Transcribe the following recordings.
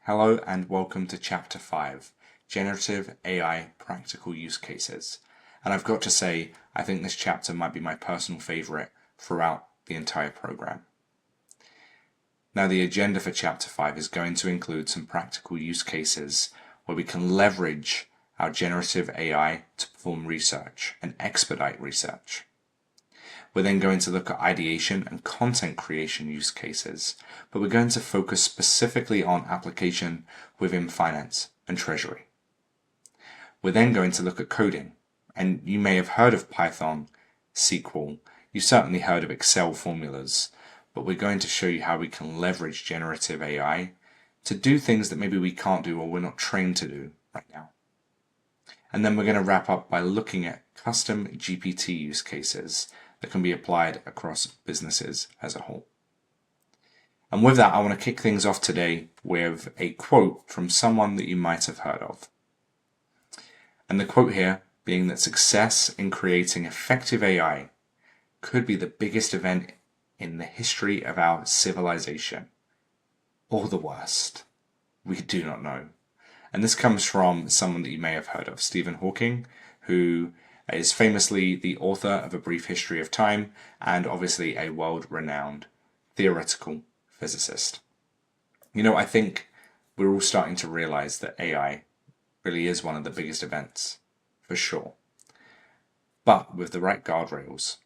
Hello and welcome to Chapter 5, Generative AI Practical Use Cases. And I've got to say, I think this chapter might be my personal favorite throughout the entire program. Now, the agenda for Chapter 5 is going to include some practical use cases where we can leverage our generative AI to perform research and expedite research. We're then going to look at ideation and content creation use cases, but we're going to focus specifically on application within Finance and Treasury. We're then going to look at coding, and you may have heard of Python, SQL, you certainly heard of Excel formulas, but we're going to show you how we can leverage generative AI to do things that maybe we can't do or we're not trained to do right now. And then we're going to wrap up by looking at custom GPT use cases that can be applied across businesses as a whole. And with that, I want to kick things off today with a quote from someone that you might have heard of. And the quote here being that success in creating effective AI could be the biggest event in the history of our civilization, or the worst. We do not know. And this comes from someone that you may have heard of, Stephen Hawking, who is famously the author of A Brief History of Time and obviously a world-renowned theoretical physicist. I think we're all starting to realize that AI really is one of the biggest events, for sure. But with the right guardrails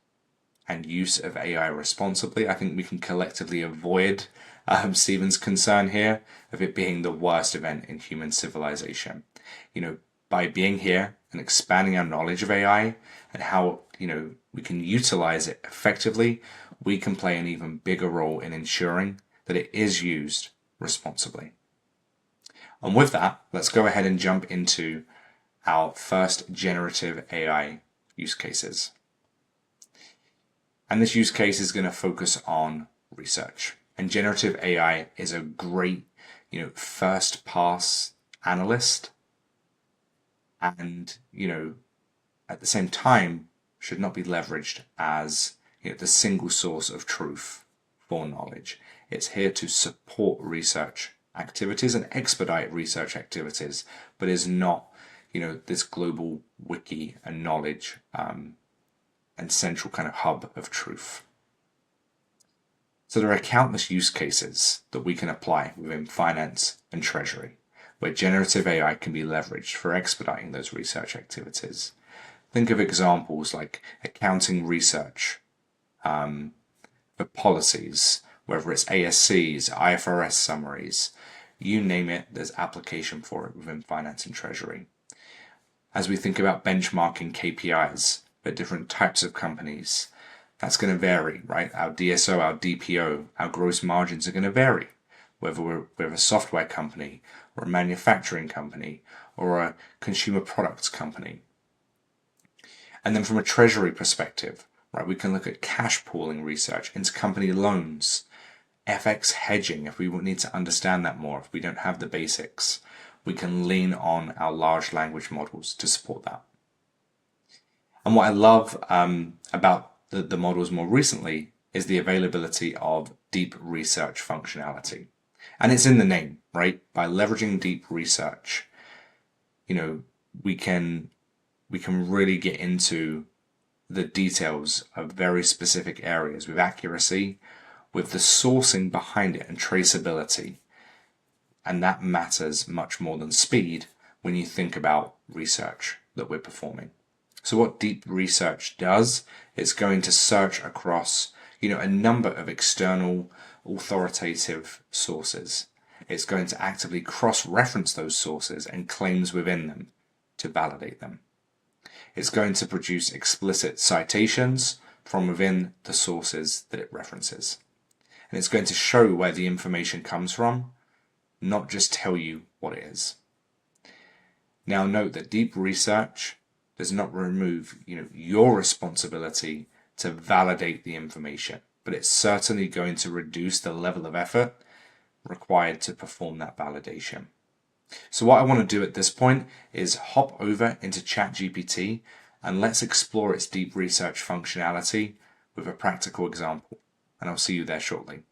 and use of AI responsibly, I think we can collectively avoid Stephen's concern here of it being the worst event in human civilization. By being here and expanding our knowledge of AI and how, we can utilize it effectively, we can play an even bigger role in ensuring that it is used responsibly. And with that, let's go ahead and jump into our first generative AI use cases. And this use case is going to focus on research. And generative AI is a great, first pass analyst. And, at the same time, should not be leveraged as the single source of truth for knowledge. It's here to support research activities and expedite research activities, but is not, this global wiki and knowledge and central kind of hub of truth. So there are countless use cases that we can apply within Finance and Treasury, where generative AI can be leveraged for expediting those research activities. Think of examples like accounting research for policies, whether it's ASCs, IFRS summaries, you name it, there's application for it within Finance and Treasury. As we think about benchmarking KPIs for different types of companies, that's going to vary, right? Our DSO, our DPO, our gross margins are going to vary, whether we're a software company or a manufacturing company or a consumer products company. And then from a treasury perspective, right, we can look at cash pooling research, intercompany loans, FX hedging if we need to understand that more, if we don't have the basics. We can lean on our large language models to support that. And what I love about the models more recently is the availability of deep research functionality. And it's in the name, right? By leveraging deep research, we can really get into the details of very specific areas with accuracy, with the sourcing behind it and traceability. And that matters much more than speed when you think about research that we're performing. So what deep research does, it's going to search across, a number of external authoritative sources. It's going to actively cross-reference those sources and claims within them to validate them. It's going to produce explicit citations from within the sources that it references. And it's going to show where the information comes from, not just tell you what it is. Now note that deep research does not remove, your responsibility to validate the information, but it's certainly going to reduce the level of effort required to perform that validation. So what I want to do at this point is hop over into ChatGPT and let's explore its deep research functionality with a practical example. And I'll see you there shortly.